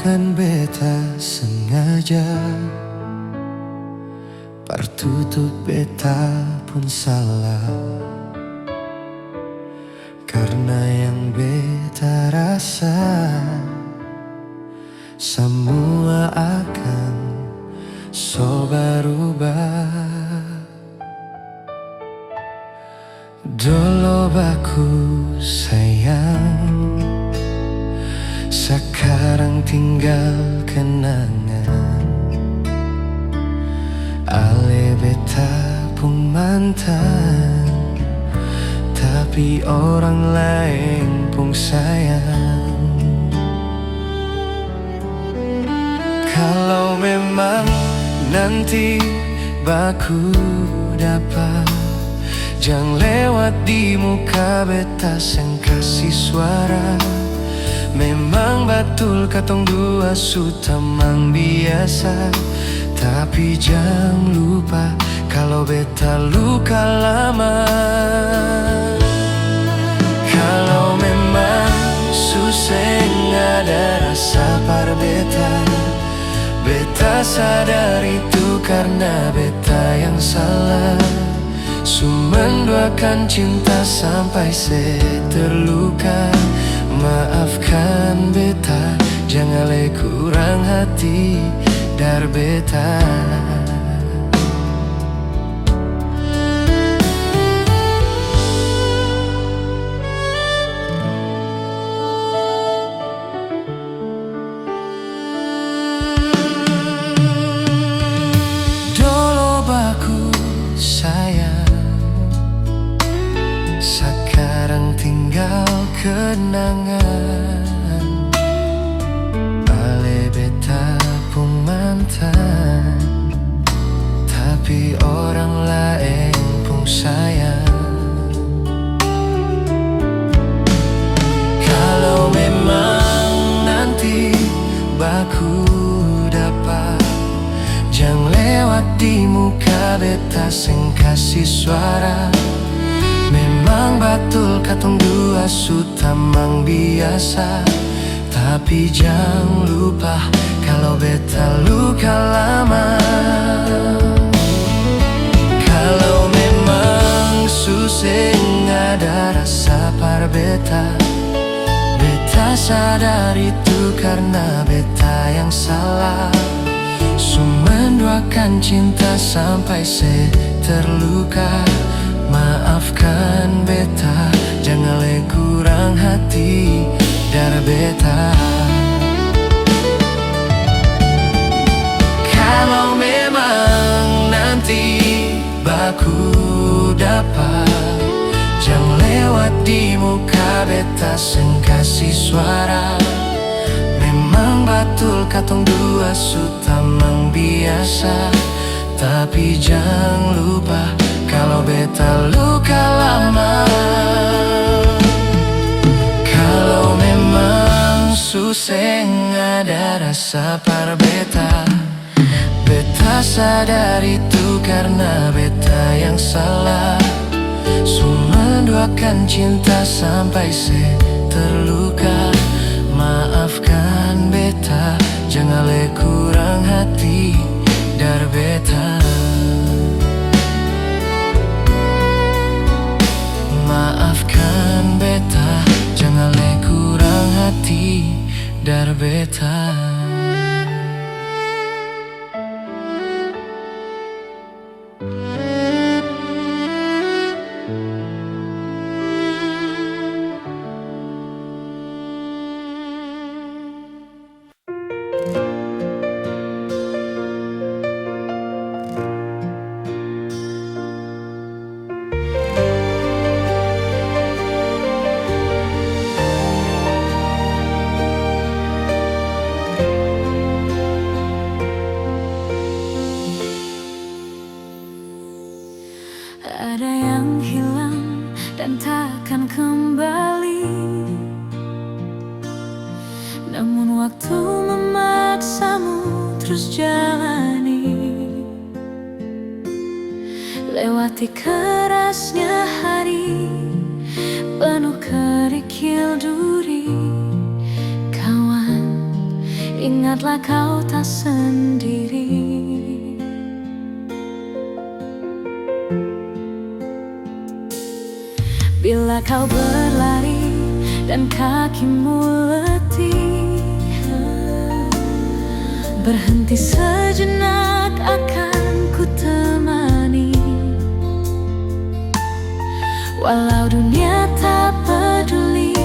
Bukan beta sengaja, partutup beta pun salah. Karena yang beta rasa semua akan so berubah. Dulu baku sayang, sekarang tinggal kenangan. Ale beta pun mantan, tapi orang lain pun sayang. Kalau memang nanti baku dapat, jangan lewat di muka beta sen kasih suara. Memang betul katong dua sutamang biasa, tapi jangan lupa kalau beta luka lama. Kalau memang susah ada rasa par beta, beta sadar itu karena beta yang salah. Sumenduakan cinta sampai terluka. Maafkan beta, jangan le kurang hati dar beta. Dulu baku sayang, sekarang tinggal kenangan. Ale beta pun mantan, tapi orang lain pun sayang. Kalau memang nanti baku dapat, jangan lewat di muka beta sen kasih suara. Memang betul katong dua sutamang biasa, tapi jangan lupa kalau beta luka lama. Kalau memang susah ada rasa par beta, beta sadar itu karena beta yang salah. Sumenduakan cinta sampai terluka. Maafkan beta, jangan le kurang hati dar beta. Kalau memang nanti baku dapat, jangan lewat di muka beta sen kasih suara. Memang betul katong dua sutamang biasa, tapi jangan lupa kalau beta luka lama. Kalau memang susah ada rasa par beta, beta sadar itu karena beta yang salah. Sumenduakan cinta sampai terluka. Maafkan beta, jangan le kurang hati dar beta. Maafkan beta, jangan le kurang hati dar beta. Ada yang hilang dan takkan kembali, namun waktu memaksamu terus jalani. Lewati kerasnya hari, penuh kerikil duri. Kawan, ingatlah kau tak sendiri. Bila kau berlari dan kakimu letih, berhenti sejenak akan ku temani. Walau dunia tak peduli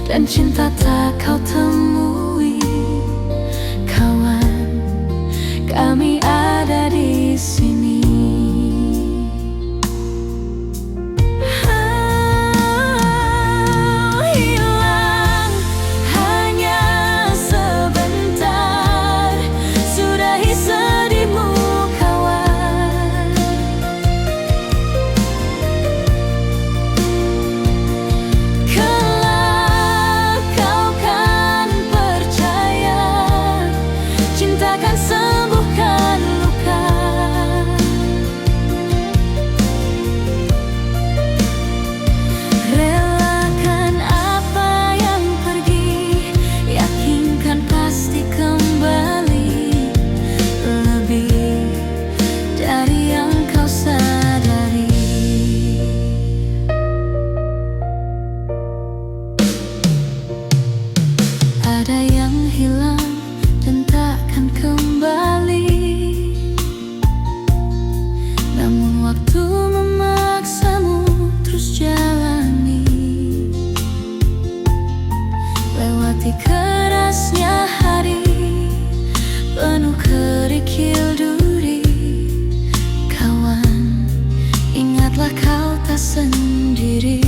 dan cinta tak kau temui, kawan, kami ada di sini. Hilang hanya sebentar, sudahi sedihmu kawan. Kelak kau kan percaya, cinta kan sembuhkan luka. Relakan apa yang pergi, yakinkan pasti kembali, lebih dari yang kau sadari. Ada yang hilang dan takkan kembali, namun waktu memaksamu terus jalani. Lewati kerasnya hari, penuh kerikil duri, kawan, ingatlah kau tak sendiri.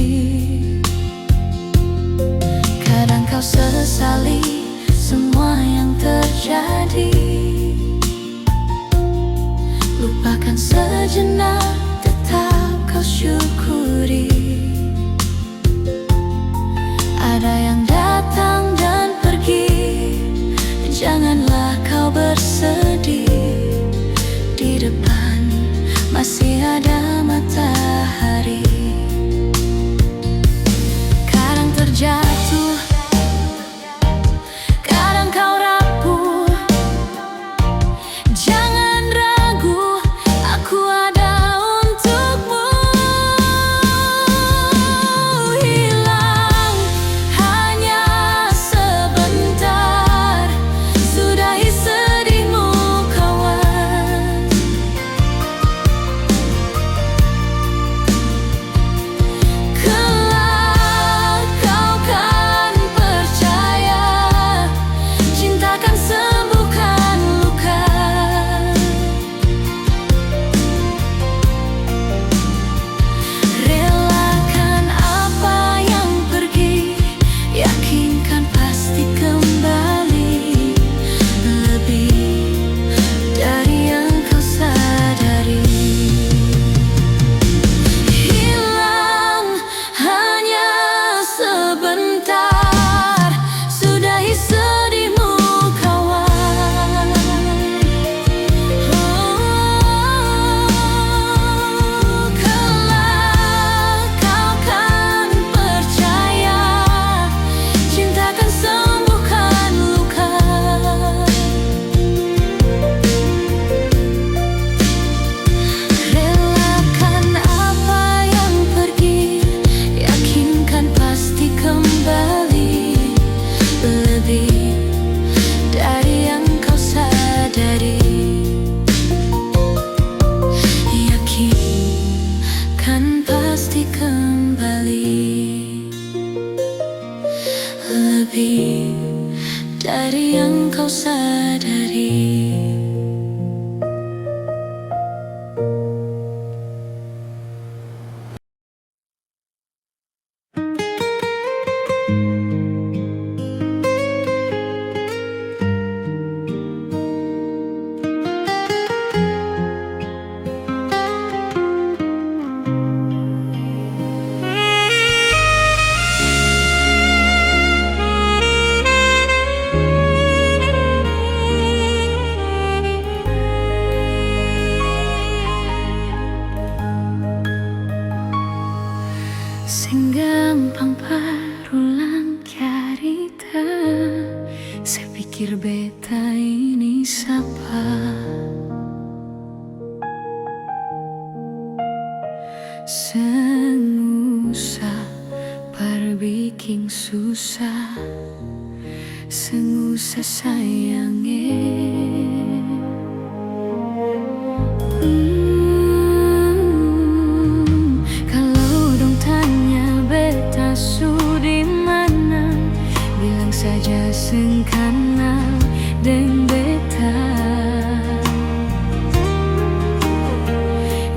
Kadang kau sesali semua yang terjadi, lupakan sejenak, tetap kau syukuri. Ada yang datang dan pergi, janganlah kau bersedih. Di depan masih ada matahari. Kadang terjatuh, kadang kau rapuh, jangan ragu, aku ada untukmu. Hilang hanya sebentar, sudahi sedihmu kawan. Sengusah perbiking susah, sengusah sayange. Kalau dong tanya beta su di mana, bilang saja seng kenal deng beta.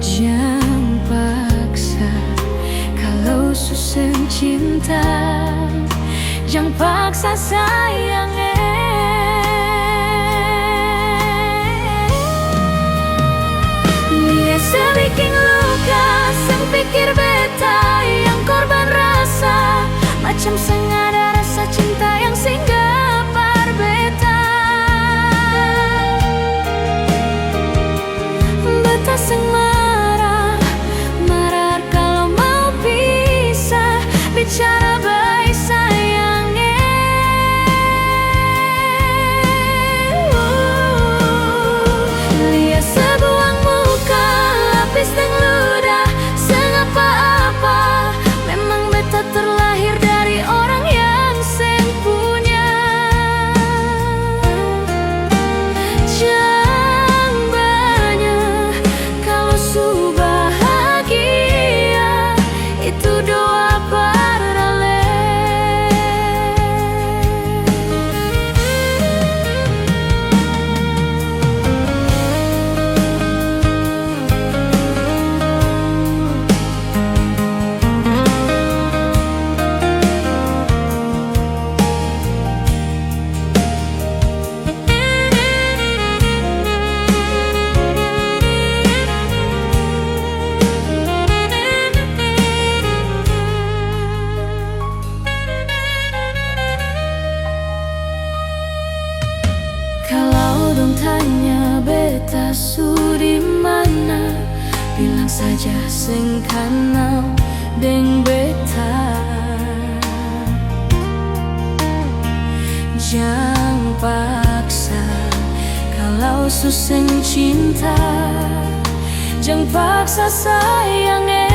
Jangan paksa kalau susah cinta, jangan paksa sayangnya. Dia sebikin luka, sang pikir beta yang korban rasa, macam sengaja rasa cinta yang singgah par beta. Beta seng marah, marah kalau mau pisah, bicara baik sayangnya. Lihat sebuah muka, lapis dan ludah, seng apa-apa. Memang beta terlahir dari orang yang seng punya. Jangan banyak kalau su bahagia, itu doa parale. Kalau dong tanya beta su di mana, bilang saja seng kenal deng beta. Jangan paksa kalau susah cinta, jangan paksa sayangnya.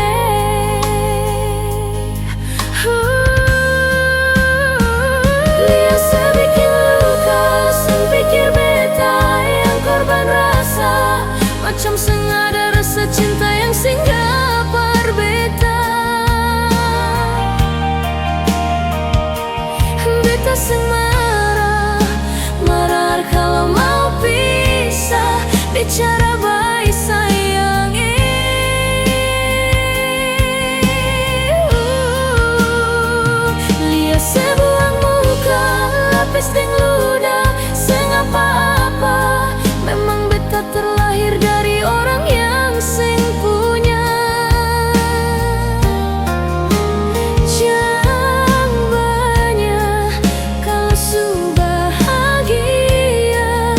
Lihat sebikin luka, sang pikir beta yang korban rasa, macam sengaja rasa cinta yang singgah par beta. Beta seng marah, marah kalau mau pisah, bicara baik sayangnya. Lihat sebuah muka, lapis dan ludah, seng apa-apa. Memang beta terlahir dari orang yang seng punya. Jangan banyak kalau su bahagia,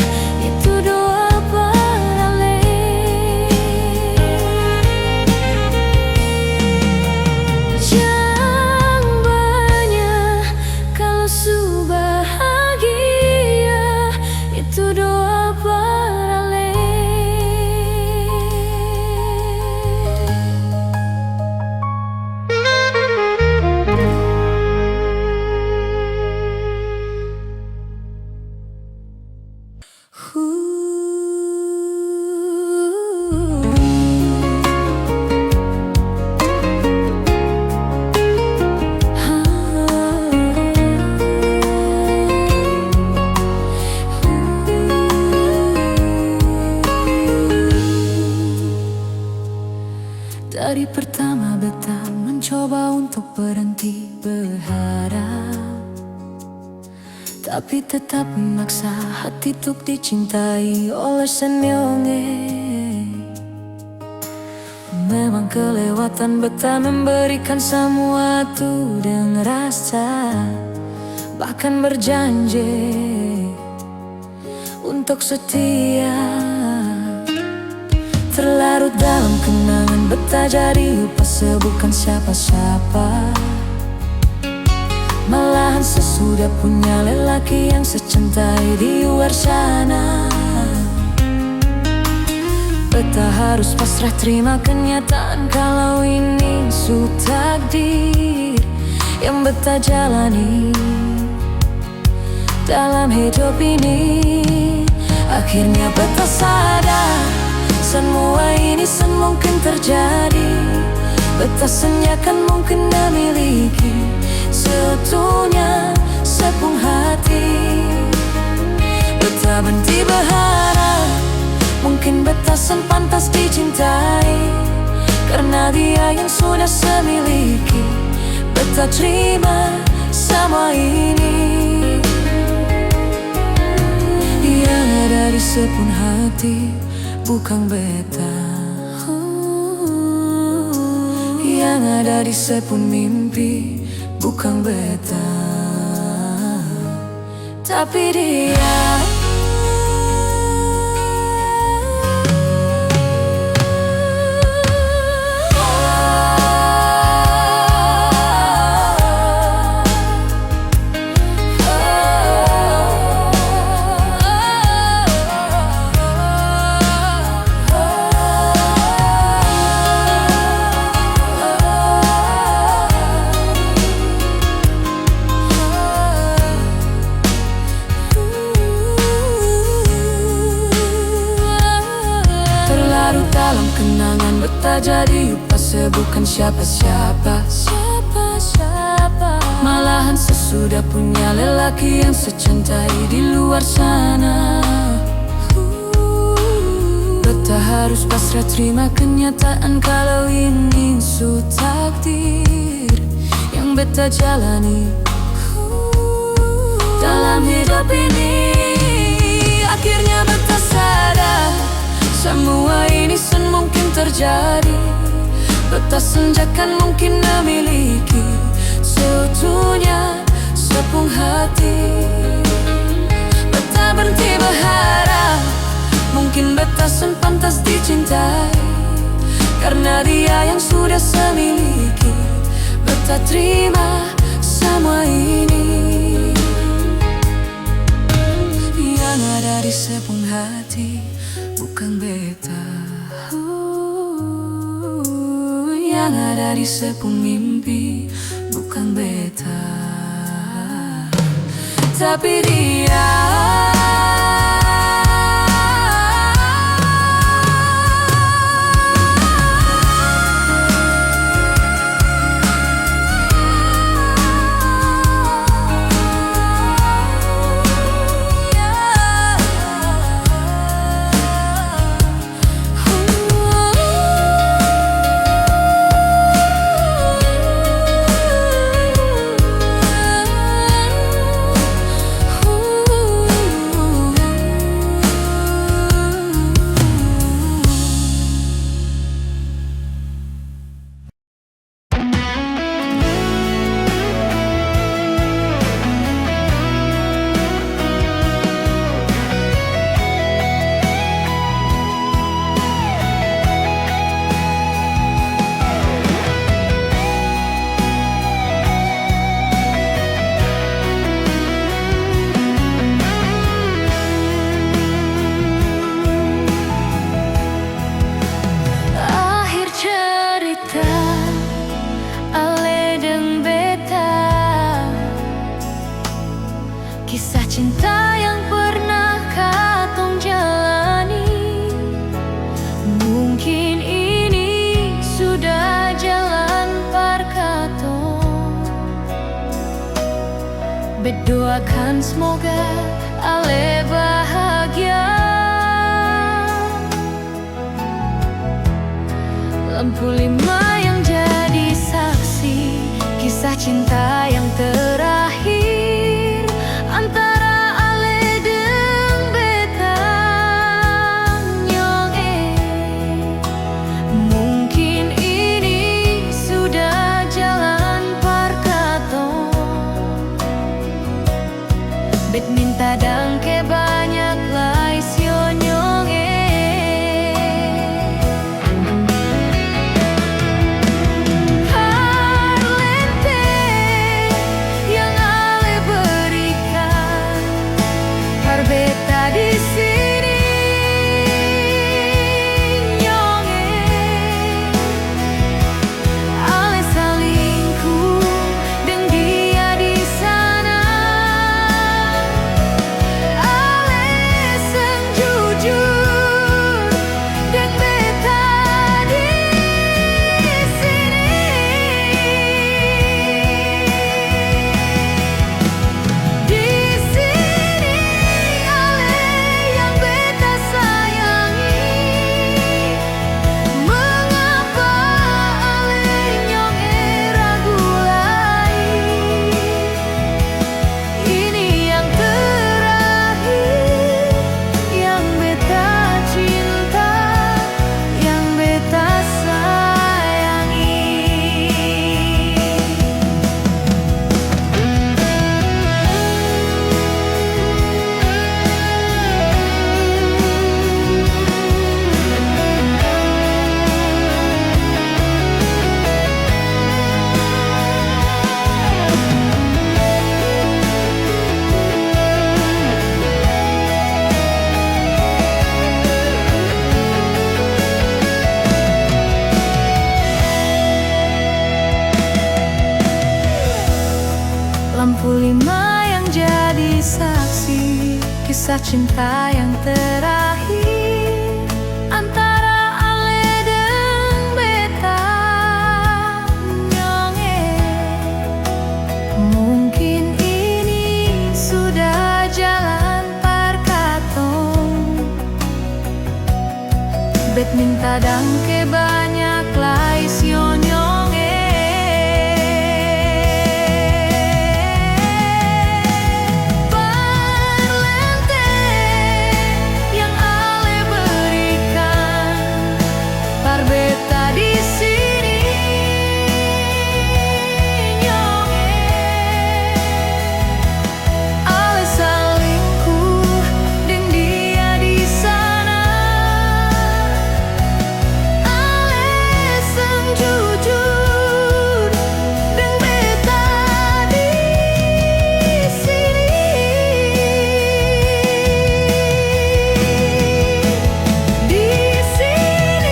itu doa parale. Jangan banyak kalau su bahagia, itu doa parale. Dari pertama beta mencoba untuk berhenti berharap, tapi tetap memaksa hati untuk dicintai oleh senyumnya. Memang kelewatan beta memberikan semua tuh dengan rasa, bahkan berjanji untuk setia. Terlarut dalam kenangan beta jadi lupa bukan siapa-siapa. Malahan sesudah punya lelaki yang secintai di luar sana. Beta harus pasrah terima kenyataan kalau ini su takdir yang beta jalani dalam hidup ini. Akhirnya beta sadar semua ini mungkin terjadi. Beta senyakan mungkin memiliki seutuhnya sepung hati. Beta berhenti berharap mungkin beta pantas dicintai, karena dia yang sudah semiliki. Beta terima semua ini. Yang ada di sepun hati bukan beta, yang ada di sepun mimpi bukan beta, tapi dia. Dalam kenangan beta jadi upas bukan siapa-siapa. Malahan sesudah punya lelaki yang secintai di luar sana. Beta harus pasrah terima kenyataan kalau ini su takdir yang beta jalani dalam hidup ini. Akhirnya beta sadar semua ini mungkin terjadi. Beta senjakan mungkin memiliki seutuhnya sepung hati. Beta berhenti berharap mungkin beta pantas dicintai, karena dia yang sudah semiliki. Beta terima semua ini. Yang ada di sepung hati bukan beta, yang ada di sepung mimpi bukan beta, tapi dia. Kisah cinta yang pernah katong jalani, mungkin ini sudah jalan par katong. Berdoakan semoga ale bahagia. Lampu 5 yang jadi saksi kisah cinta yang terakhir antara ale deng beta nyong. Mungkin ini sudah jalan par katong. Bet minta dangke banyak lai sio nyong. cinta yang terakhir antara ale deng beta nyonge. Mungkin ini sudah jalan parkatong, bet minta dangke banyak lais nyonyonge. Beta di sini nyonge, ale salingkuh deng dia di sana, ale seng jujur deng beta di sini. Di sini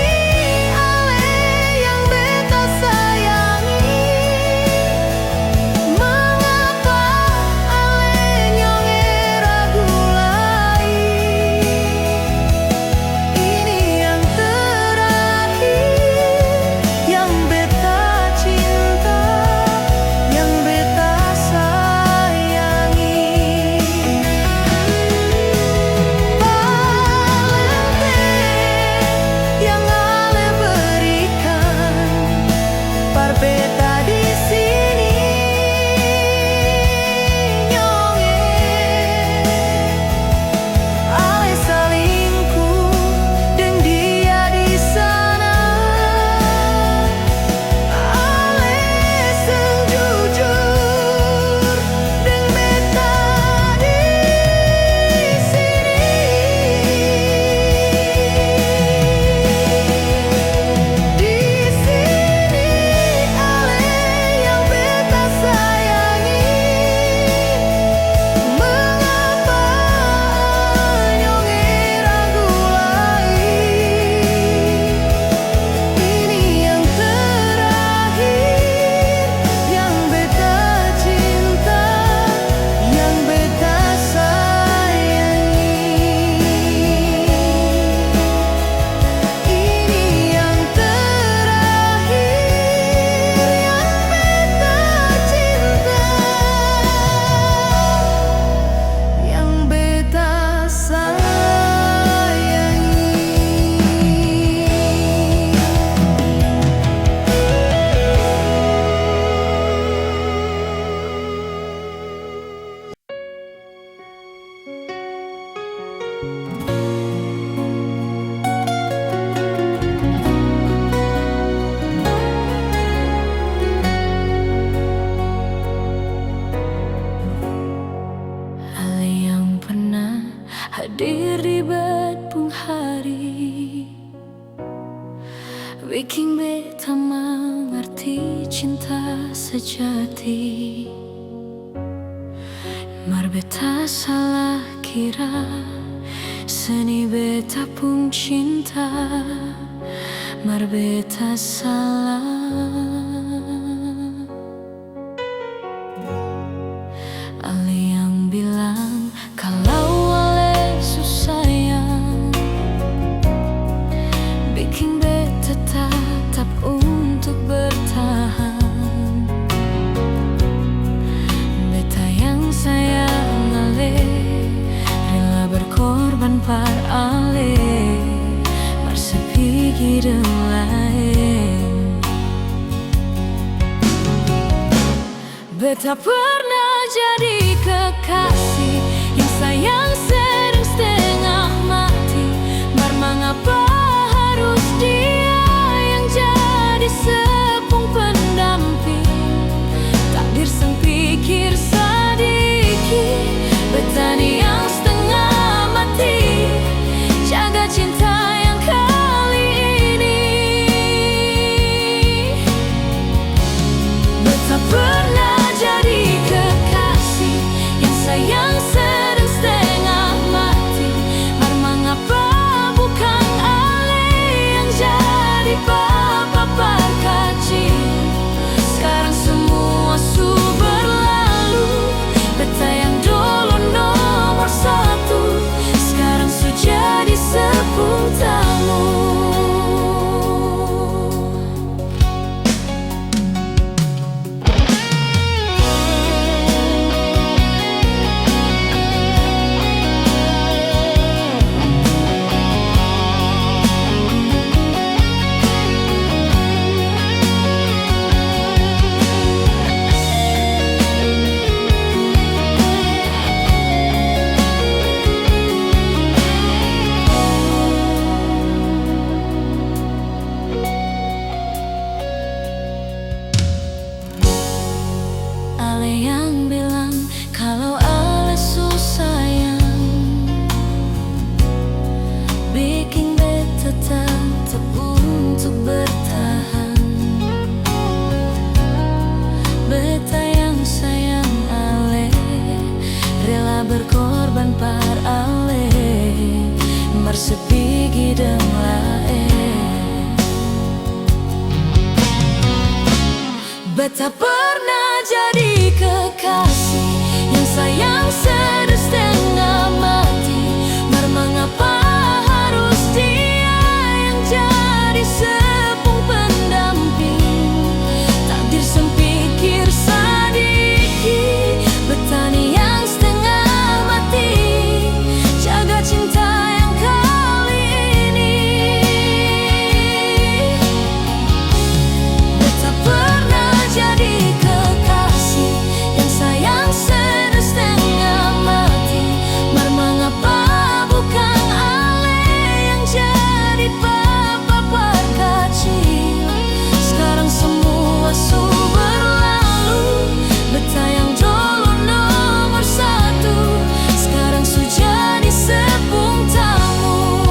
hadir di bedpung hari, bikin beta mengerti cinta sejati. Mar beta salah kira, seni beta pun cinta. Mar beta salah. Ale yang bilang kalau ale susayang, bikin beta tetap untuk bertahan. Beta yang sayang ale, rela berkorban par ale, mar sepigi deng lain. Beta pernah jadi kekasih yang sayang sedang setengah mati. Mar mengapa harus dia yang jadi sepung pendamping? Takdir sang pikir sedikit, betani yang setengah mati, jaga cinta yang kali ini. Beta pernah jadi kekasih yang sayang Beta pernah jadi kekasih yang sayang sedu setengah mati. Mengapa harus dia yang jadi sepung pendamping? Takdir sempikir sadiki, betani yang setengah mati, jaga cinta yang kali ini. Beta pernah jadi kekasih yang sayang sedu setengah mati. Mengapa bukan ale yang jadi papa perkacil? Sekarang semua su berlalu. Beta yang dulu nomor satu, sekarang su jadi sepung tamu.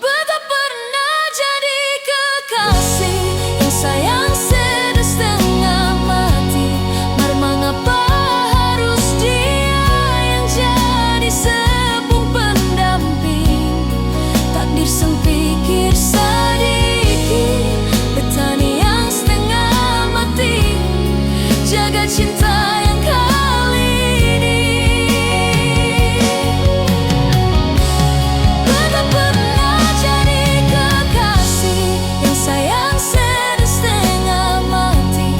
Beta pernah jadi kekasih yang sayang sedu setengah mati. Mengapa harus dia yang jadi sepung pendamping? Takdir sempikir sadiki, betani yang setengah mati, jaga cinta yang kali ini. Beta pernah jadi kekasih yang sayang sedu setengah mati.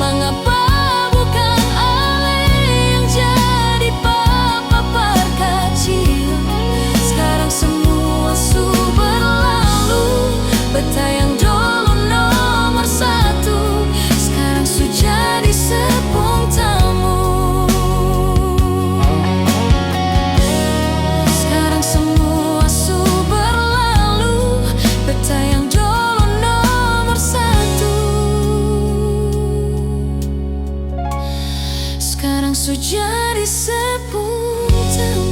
Mengapa bukan ale yang jadi papa perkacil? Sekarang semua su berlalu. Beta yang dulu nomor satu, sekarang su jadi sepung tamu. Sekarang semua su berlalu. Beta yang dulu nomor satu, sekarang su jadi sepung tamu.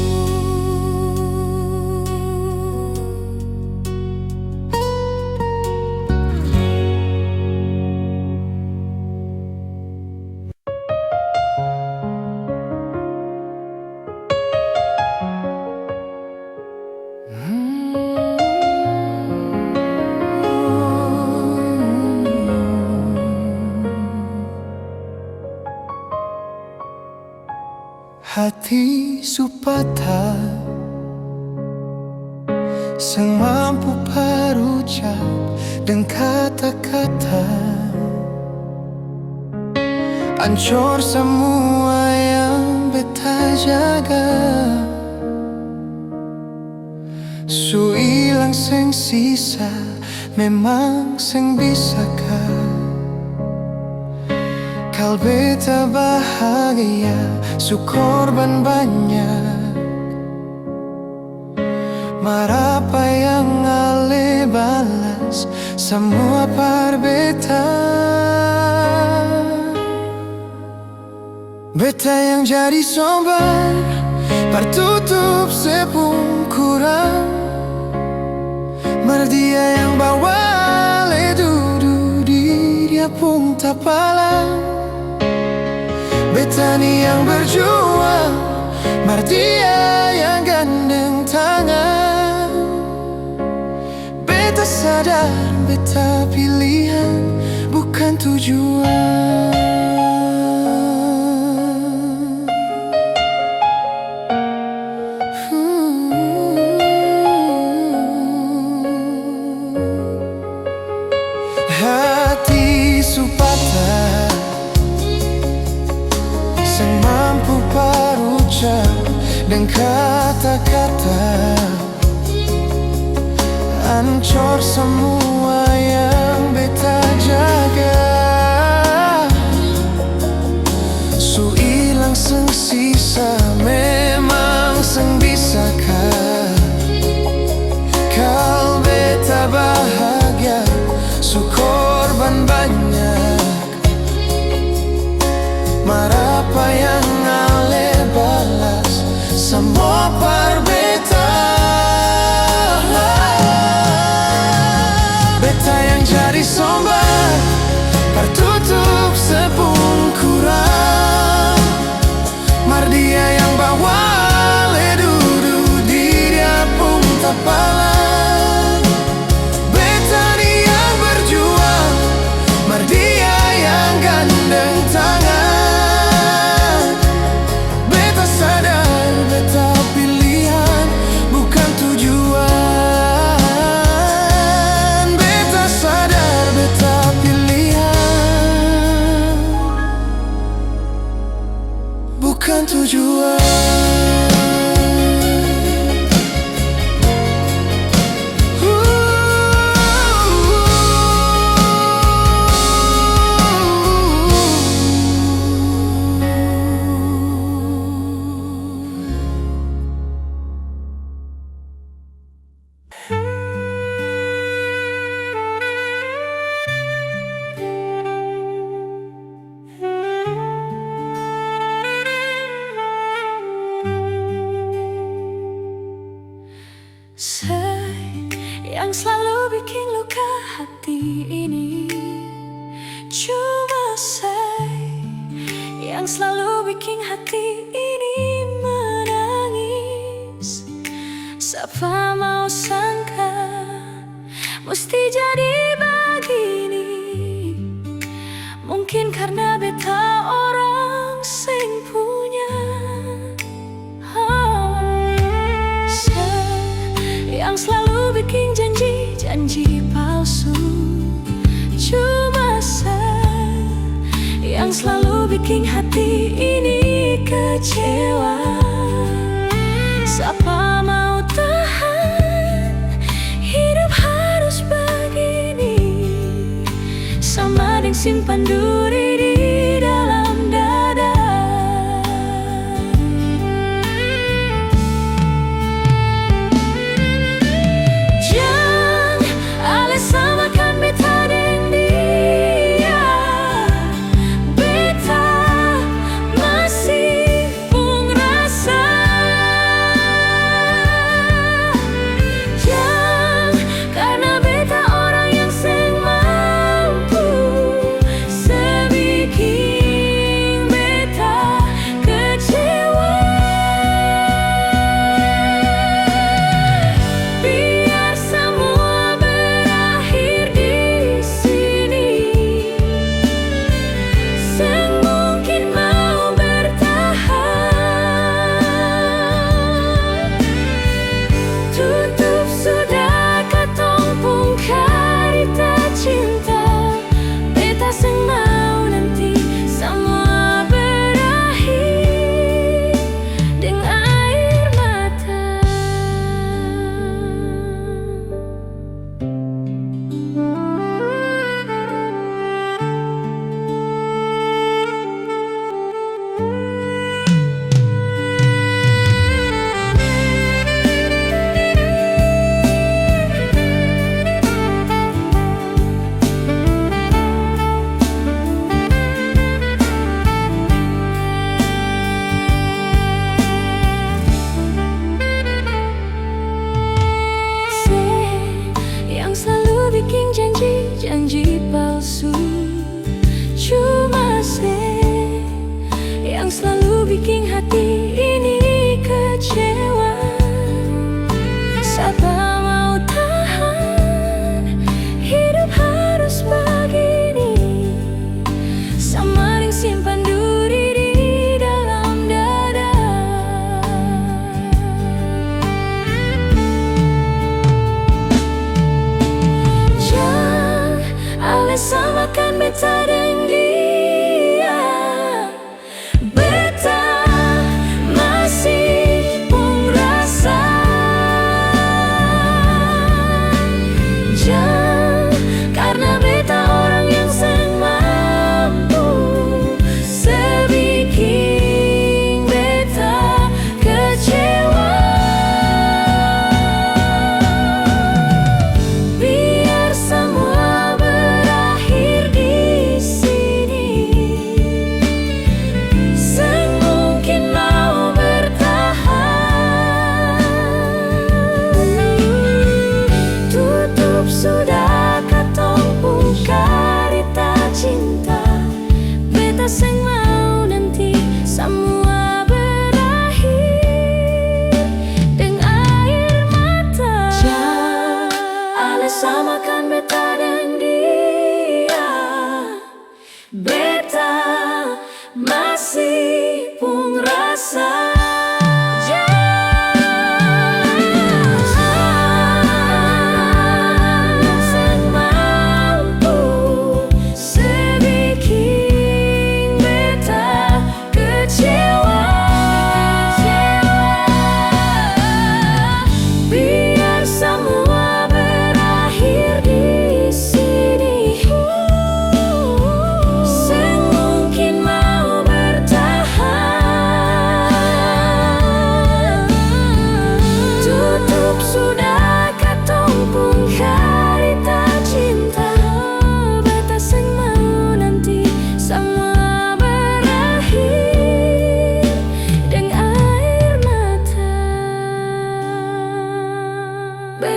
Hati su patah, sang mampu berucap dan kata-kata, hancur semua yang beta jaga. Su ilang sing sisa, memang sing bisakah kal beta bahagia, su korban banyak. Marapa yang ale balas semua par beta. Beta yang jadi sombar, partutup sepung kurang. Merdia yang bawa ale dudu di dia pun tapalang. Betani yang berjuang, Mardia yang gandeng tangan. Beta sadar, beta pilihan bukan tujuan. Hati su patah, sang mampu berucap dan kata-kata, hancur semua yang beta jaga. Su ilang seng sisa, memang seng bisakah kal beta bahagia, su korban banyak. Marapa yang ale balas semua par beta. Beta yang jadi sombar, tertutup sepung kurang. Mardia yang bawa ale dudu di dia pun tapalang. yang selalu bikin luka hati ini. Cuma saya yang selalu bikin hati ini menangis. Siapa mau sangka mesti jadi begini. Mungkin karena beta orang sing punya. Yang selalu bikin janji palsu. Cuma saya yang selalu bikin hati ini kecewa. Siapa mau tahan hidup harus begini, sama dengan simpan duri di dalam dada. Jangan ale samakan beta dengan dia. Beta masih pun rasa. Jangan karena beta orang yang seng mampu sebikin beta kecewa. Biar semua berakhir di sini, seng mungkin mau bertahan. Tutup sudah katong pun karita cinta. Beta seng mau nanti semua berakhir dengan air mata. Yang selalu bikin janji palsu. Cuma saya yang selalu bikin hati ini kecewa. Siapa mau tahan hidup harus begini, sama dengan simpan duri di dalam dada. Jangan ale samakan beta dengan dia. Beta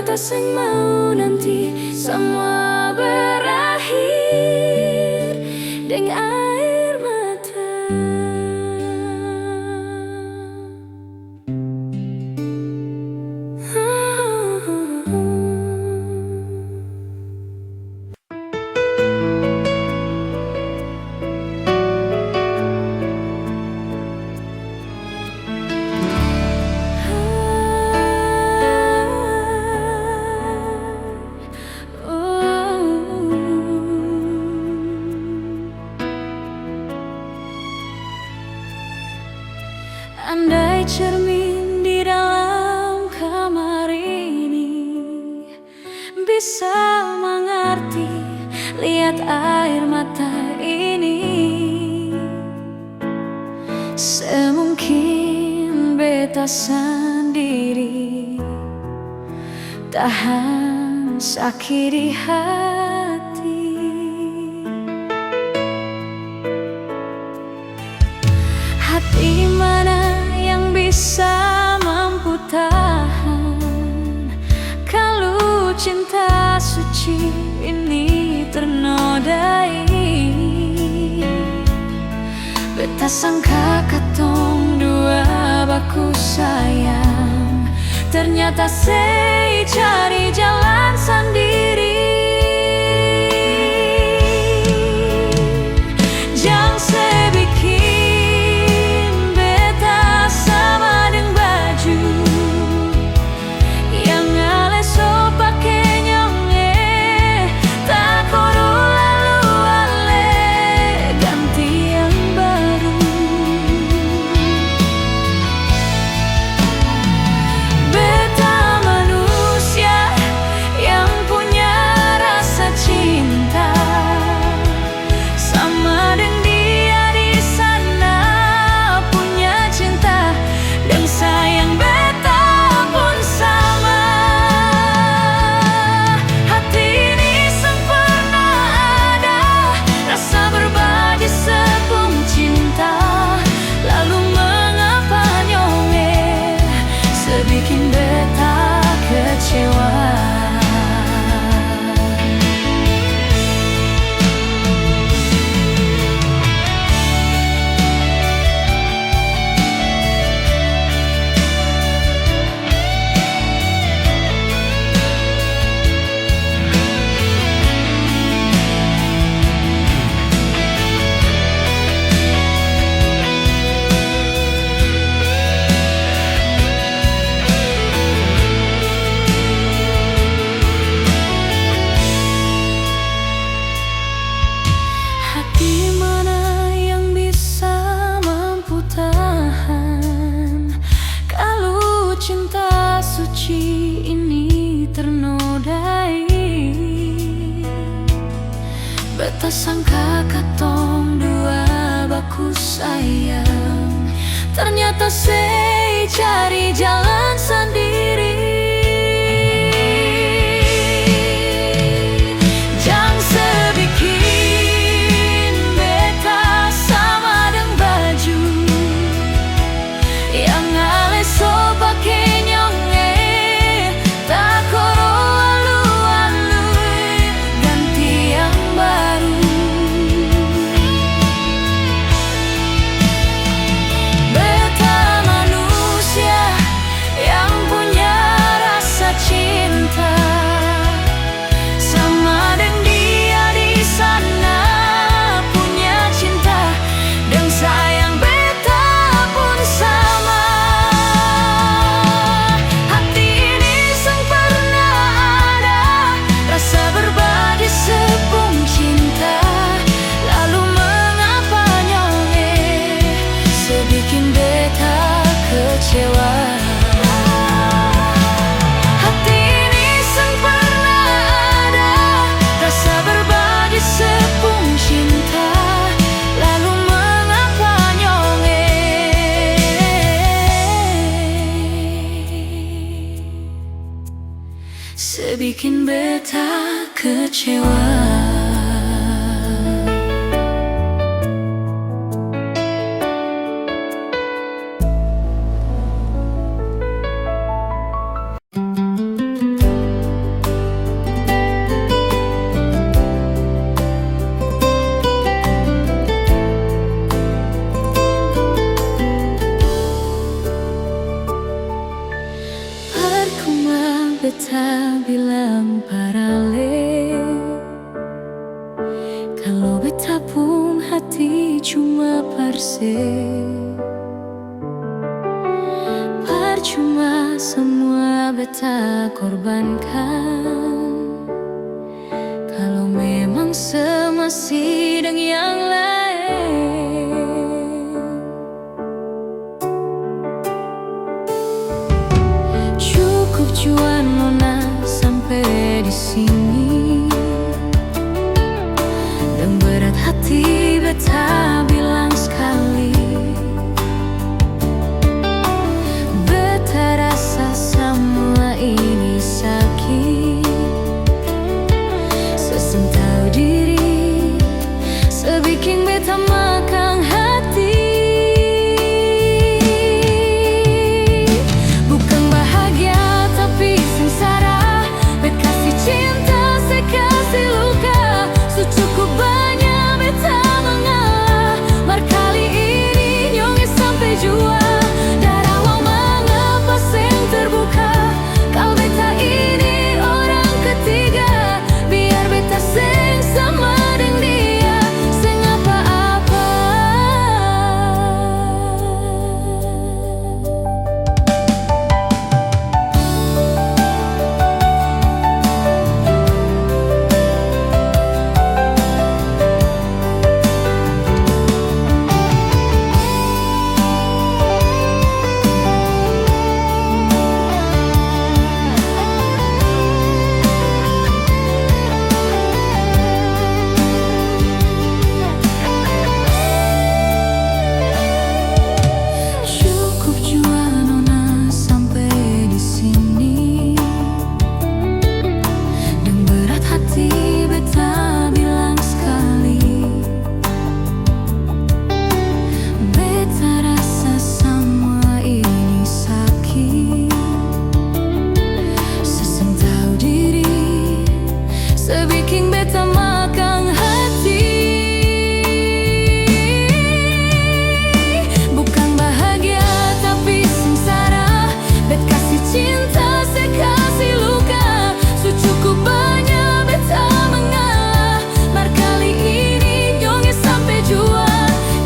beta sing mau nanti semua berakhir dengan air mata. Andai cermin di dalam kamar ini bisa mengerti, lihat air mata ini, semungkin beta sendiri tahan sakit di hati. Hati mana yang bisa mampu tahan kalau cinta suci ini ternodai? Beta sangka katong dua baku sayang, ternyata sei cari jalan sendiri. Jangan sebikin beta sama dengan baju yang ale so pake nyonge, tak kodo lalu ale ganti yang baru. Beta manusia yang punya rasa cinta, sama dengan dia di sana punya cinta dan sayang. Beta pun sama. Hati ini sempurna ada rasa berbagi sepung cinta, lalu mengapa nyonge sebikin beta kecewa. Hati mana yang bisa mampu tahan kalau cinta suci ini ternodai? Beta sangka katong dua baku sayang, ternyata sei cari jalan sendiri. Jangan sebikin beta sama dengan baju yang ale so pake nyonge, tak kodo alu-alu ganti yang baru. Beta manusia yang punya rasa cinta, sama dengan dia di sana punya cinta dan sayang. Beta pun sama. Hati ini sempurna ada rasa berbagi sepung cinta, lalu mengapa nyonge sebikin beta kecewa. Hati ini sempurna ada rasa berbagi sepung cinta, lalu mengapa nyonge sebikin beta kecewa. bilang paralel, kalau beta pun hati cuma parsel. Percuma semua beta korbankan, kalau memang semasih dengan yang lain. Cukup jua nona sampai di sini, dan berat hati beta bilang sekali, beta rasa semua ini sakit. Seseng tahu diri, sebikin beta makan hati. Bukan bahagia tapi sengsara, bet kasih cinta saya kasih luka. Secukup banyak beta mengalah, mar kali ini nyonge sampai jua. Darah wang mengapa seng terbuka, kau beta ini orang ketiga. Biar beta seng sama dengan dia, seng apa-apa. Cukup jua nona sampai di sini, dan berat hati beta bilang sekali, beta rasa semua ini sakit. Seseng tahu diri, sebikin beta makan hati. Bukan bahagia tapi sengsara, bet kasih cinta saya kasih luka. Secukup banyak beta mengalah, mar kali ini nyonge sampai jua.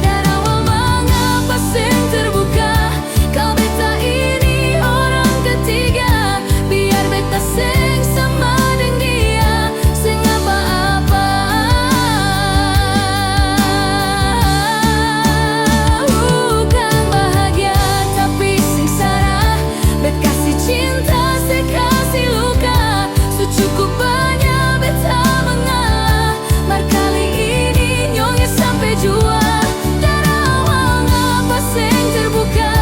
Darah wang mengapa seng terbuka, kau beta ini orang ketiga. Biar beta seng sama dengan dia, seng apa-apa. Bukan bahagia tapi sengsara, bet kasih cinta saya kasih luka. Secukup banyak beta mengalah, mar kali ini nyonge sampai jua. Darah wang apa seng terbuka,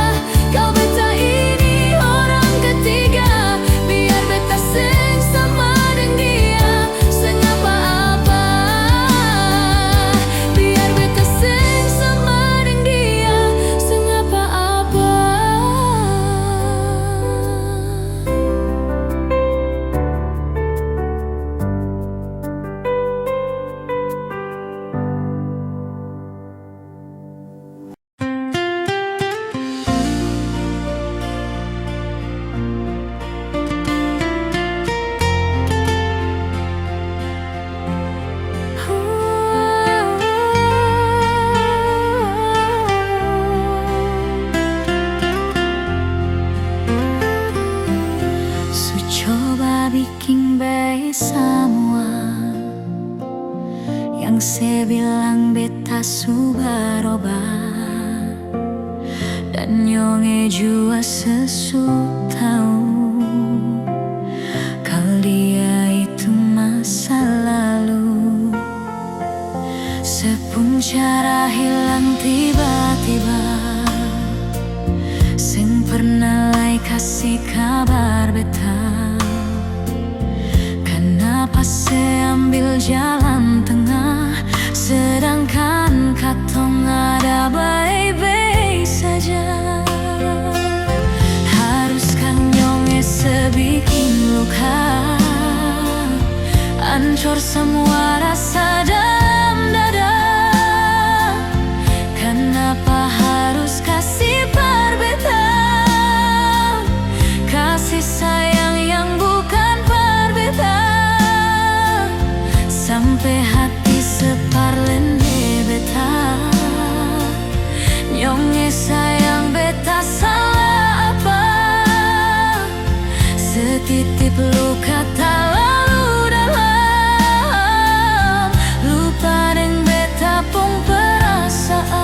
kau beta ini orang ketiga. Biar beta seng sama dengan dia, seng apa-apa. Biar beta seng sama dengan dia, seng apa-apa. Su coba bikin baik semua yang saya bilang beta su berubah, dan nyonge jua sesu tahu kalau dia itu masa lalu. Sepun cara hilang tiba-tiba, seng pernah lai kasih kabar beta. Kenapa saya ambil jalan tengah, sedangkan katong ada baik-baik saja. Haruskah nyonge sebikin luka, hancur semua rasa dalam dada. Kenapa harus kasih perbedaan, kasih sayang yang bukan perbedaan. Setitip luka tak lalu dalam, lupa deng beta pung perasaan.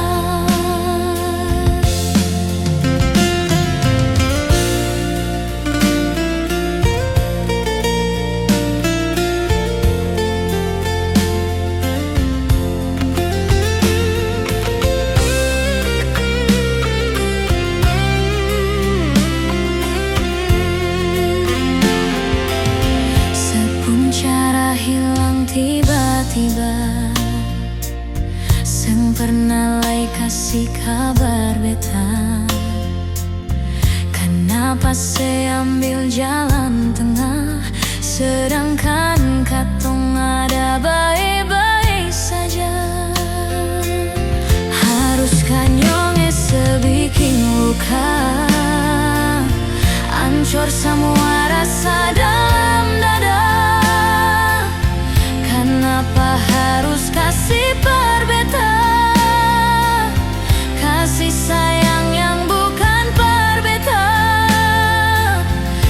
Tiba-tiba seng pernah lai kasih kabar beta. Kenapa saya ambil jalan tengah, sedangkan katong ada baik-baik saja. Haruskah nyonge sebikin luka, ancur semua rasa dalam dada? Kenapa harus kasih perbeta, kasih sayang yang bukan perbeta,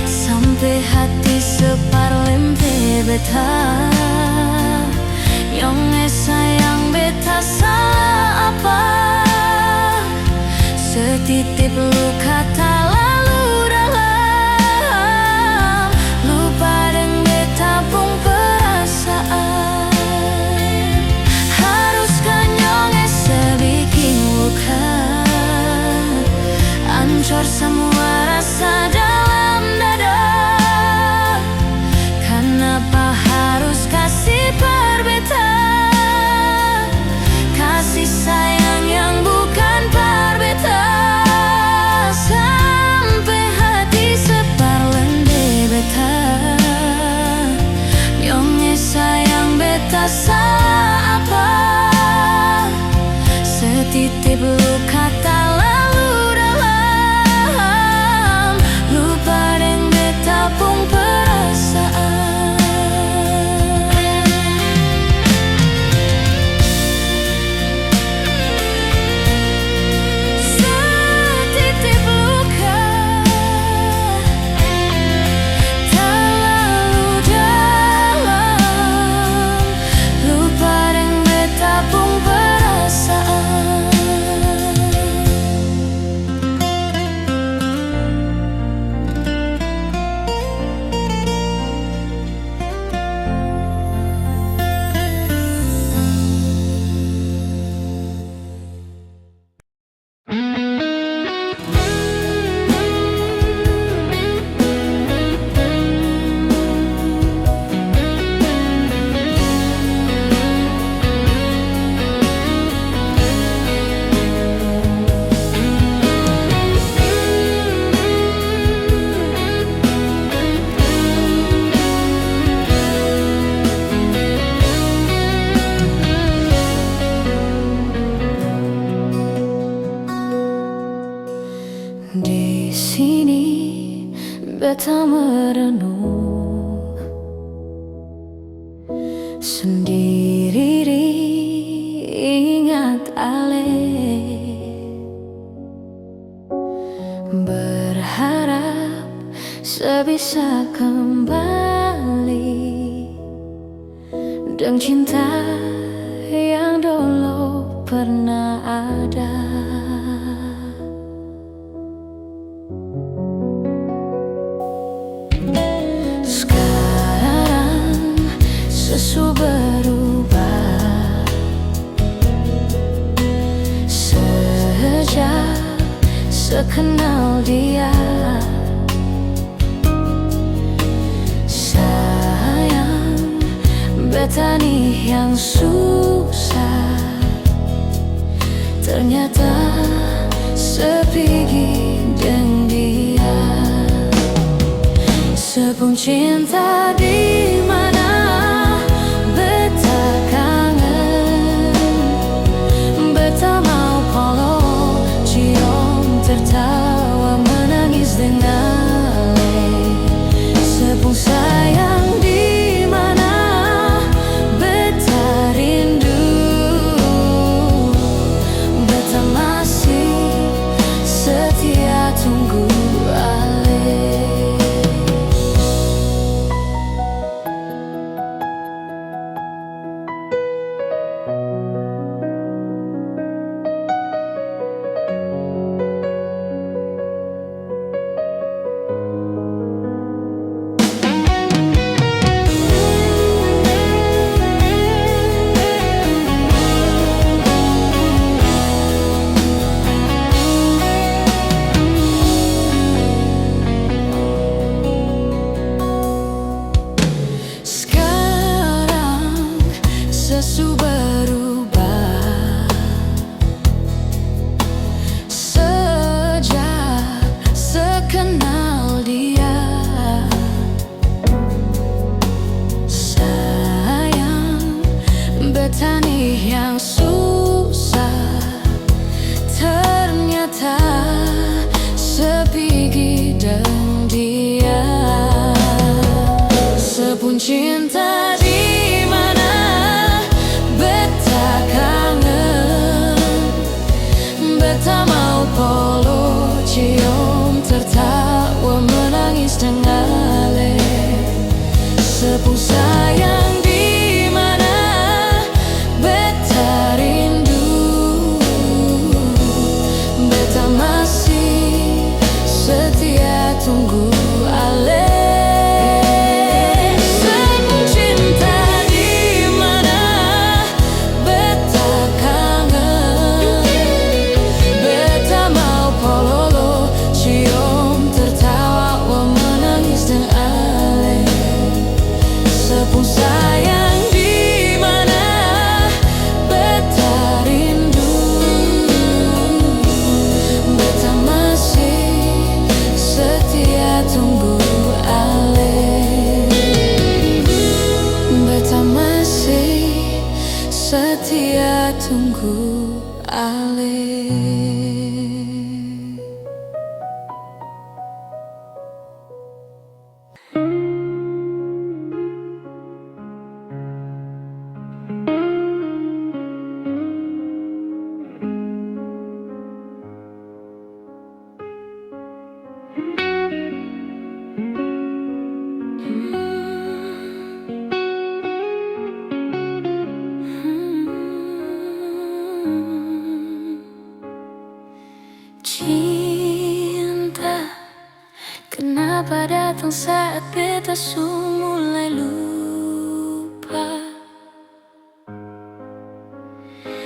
sampai hati separ lempe beta. Yang sayang beta salah apa? Setitip luka tak lalu dalam, lupa deng beta pung perasaan. Ancur semua rasa dalam dada. Kenapa harus kasih perbeta, kasih sayang yang bukan perbeta, sampai hati separ lende beta. Nyonge sayang beta salah apa? Setitip luka tak lalu dalam, lupa deng beta pung perasaan. Setitip luka tak lalu dalam, lupa deng beta pung perasaan. Di sini beta merenung sendiri, ingat ale, berharap sebisa kembali dengan cinta yang dulu pernah ada. Sesu berubah sejak sekenal dia. Sayang beta nih yang susah, ternyata sepigi dengan dia. Sepung cinta di mana beta kangen, beta mau polo cium tertawa menangis dengan ale. Sepung sayang di mana beta rindu, beta masih setia tunggu ale. cinta su berubah sejak sekenal dia. Sayang, bertani yang susah ternyata sepigi dan dia. Sepun cinta di mana beta kangen, beta mau polo cium tertawa menangis dengaleh. Sepun sayang di mana beta rindu, beta masih setia tunggu ale. Sepun cinta di mana beta kangen, beta mau pololo cium tertawa wa menangis dan ale. Sepun sayang di mana beta rindu, beta masih setia tunggu ale. Beta masih setia tunggu ale. Cinta, kenapa datang saat beta su mulai lupa?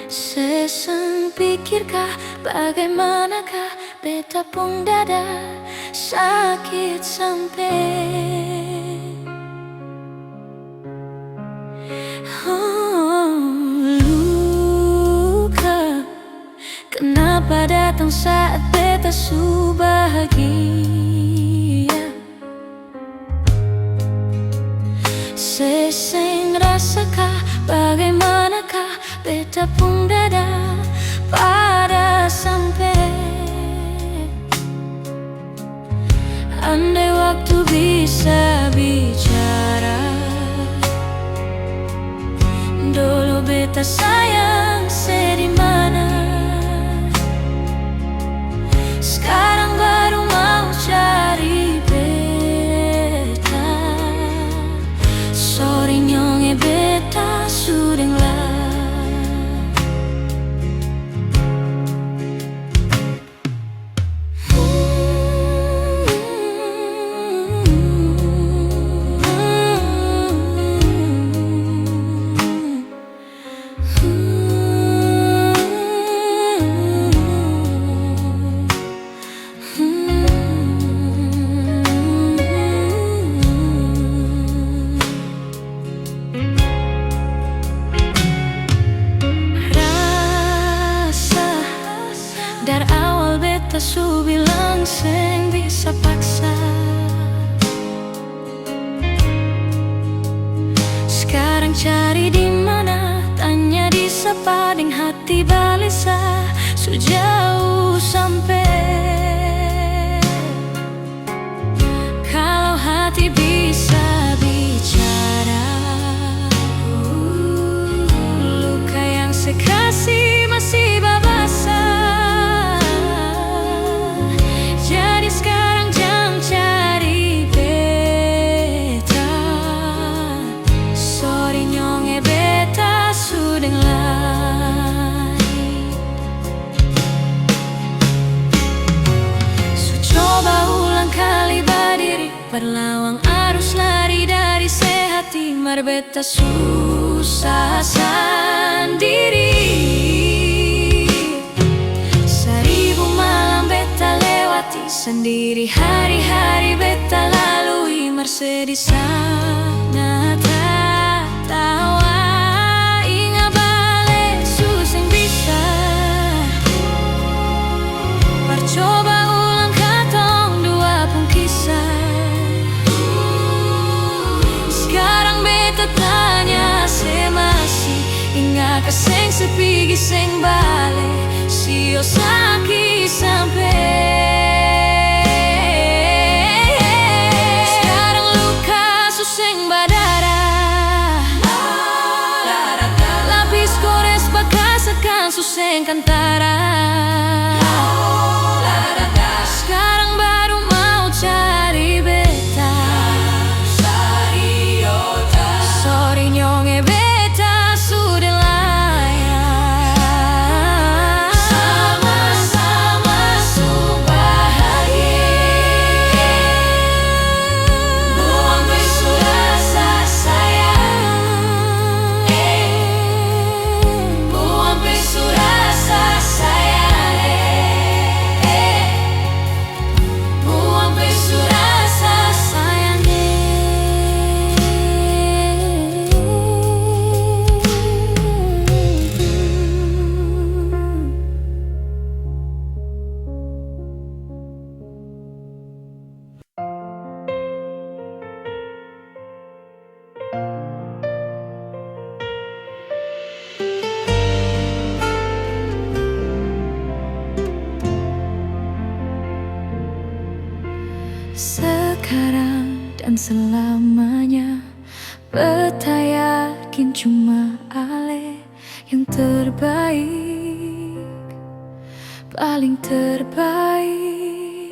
Seseng pikirkah bagaimanakah beta pun dada sakit sampai luka. Kenapa datang saat beta su bahagia? Seseng rasakah bagaimanakah beta pun dada pada sampai. Andai waktu bisa bicara, dulu beta sayang sedimana. Sekarang baru mau cari beta. Sorry nyonge beta sudeng lah. Dari awal beta su bilang seng bisa paksa. Sekarang cari di mana, tanya di sepading hati balisa. Sejauh sampai, kalau hati bisa bicara, luka yang sekasih masih babasa. Jadi sekarang jangan cari beta. Sorry nyonge beta sudeng lai. Su coba ulang kali berdiri, berlawang arus lari dari sehati. Mar beta susah sendiri. Sendiri hari-hari beta lalui, mersedih sana tawa ingat. Inga ka sing sepigi sing bale Sio saki sampai Sekarang luka suseng badara Lapis gores bakas akan suseng kantara Sekarang baru mau cari beta Sorry nyonge beta sudah layak Sama-sama su bahagia Buang bisu rasa sayang Buang bisu rasa sayang Buang bisu rasa sayang Sekarang dan selamanya beta yakin cuma ale yang terbaik Paling terbaik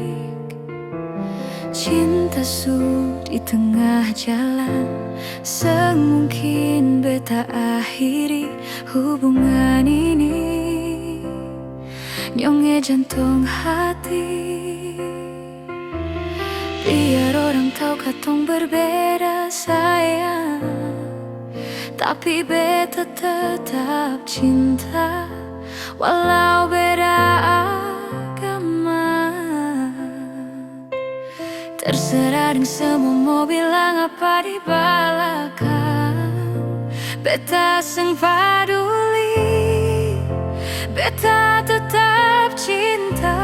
Cinta su di tengah jalan Semungkin beta akhiri hubungan ini Nyonge jantung hati Biar orang tahu katong berbeda sayang Tapi beta tetap cinta Walau beda agama Terserah deng semua mau bilang apa di belakang Beta seng paduli Beta tetap cinta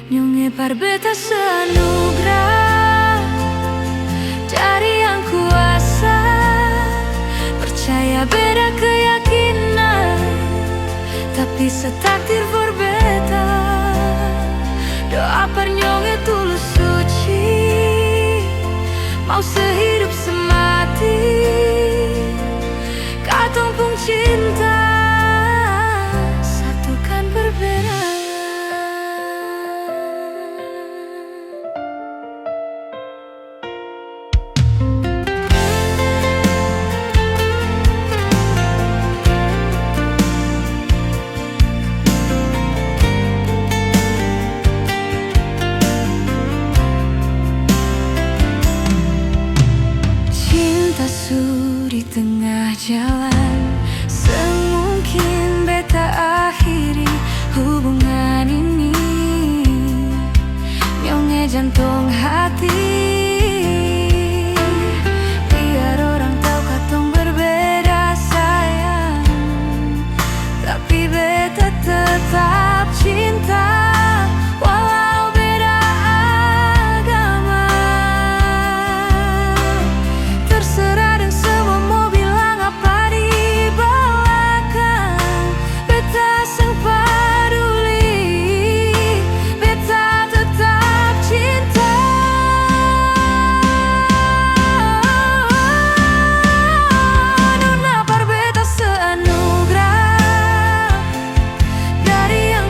Nyonge par beta seanugerah dari yang kuasa Percaya beda keyakinan Tapi setakdir for beta Doa par nyonge tulus suci Mau sehidup semati Katong pung cinta Satukan perbedaan di tengah jalan Semungkin beta akhiri hubungan ini Nyonge jantung hati Biar orang tahu katong berbeda sayang Tapi beta tetap cinta Walau beda agama Terserah dari yang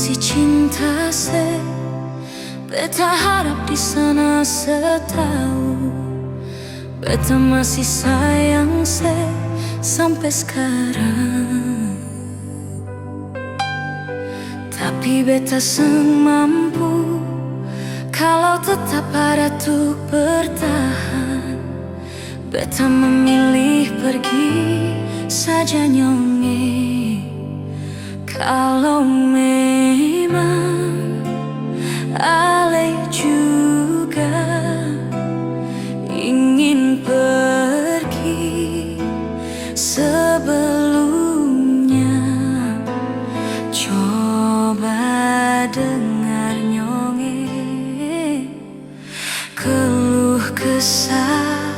masih cinta se, beta harap di sana setahu, beta masih sayang se sampai sekarang. Tapi beta seng mampu kalau tetap ada tuh bertahan. Beta memilih pergi saja nyonge. Kalau memang ale juga ingin pergi sebelumnya, coba dengar nyonge keluh kesah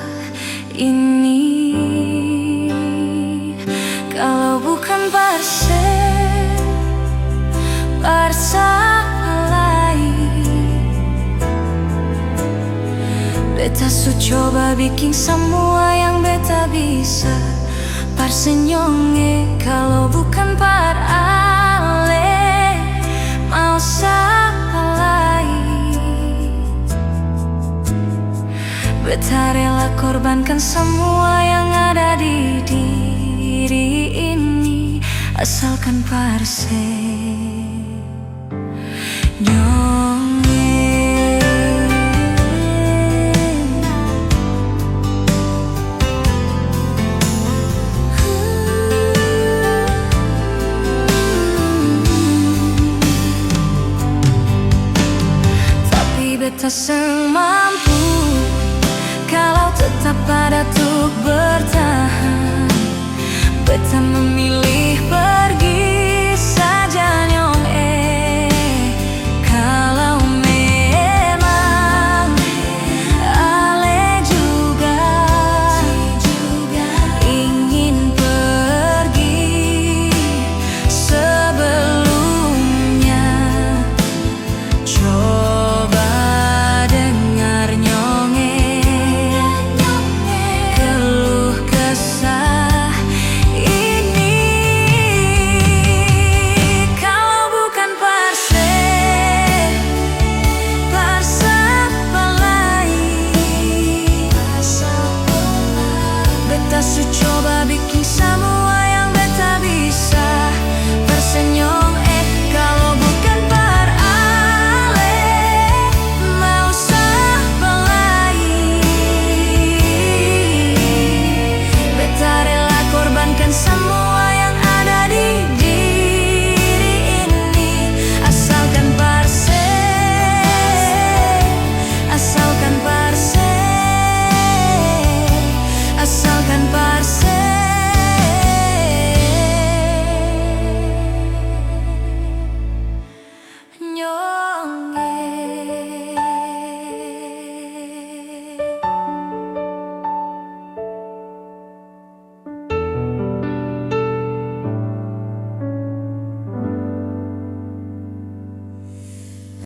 ini. Kalau bukan beta su coba bikin semua yang beta bisa. Parsenyonge kalau bukan par ale mau salai. Beta rela korbankan semua yang ada di diri ini asalkan parse.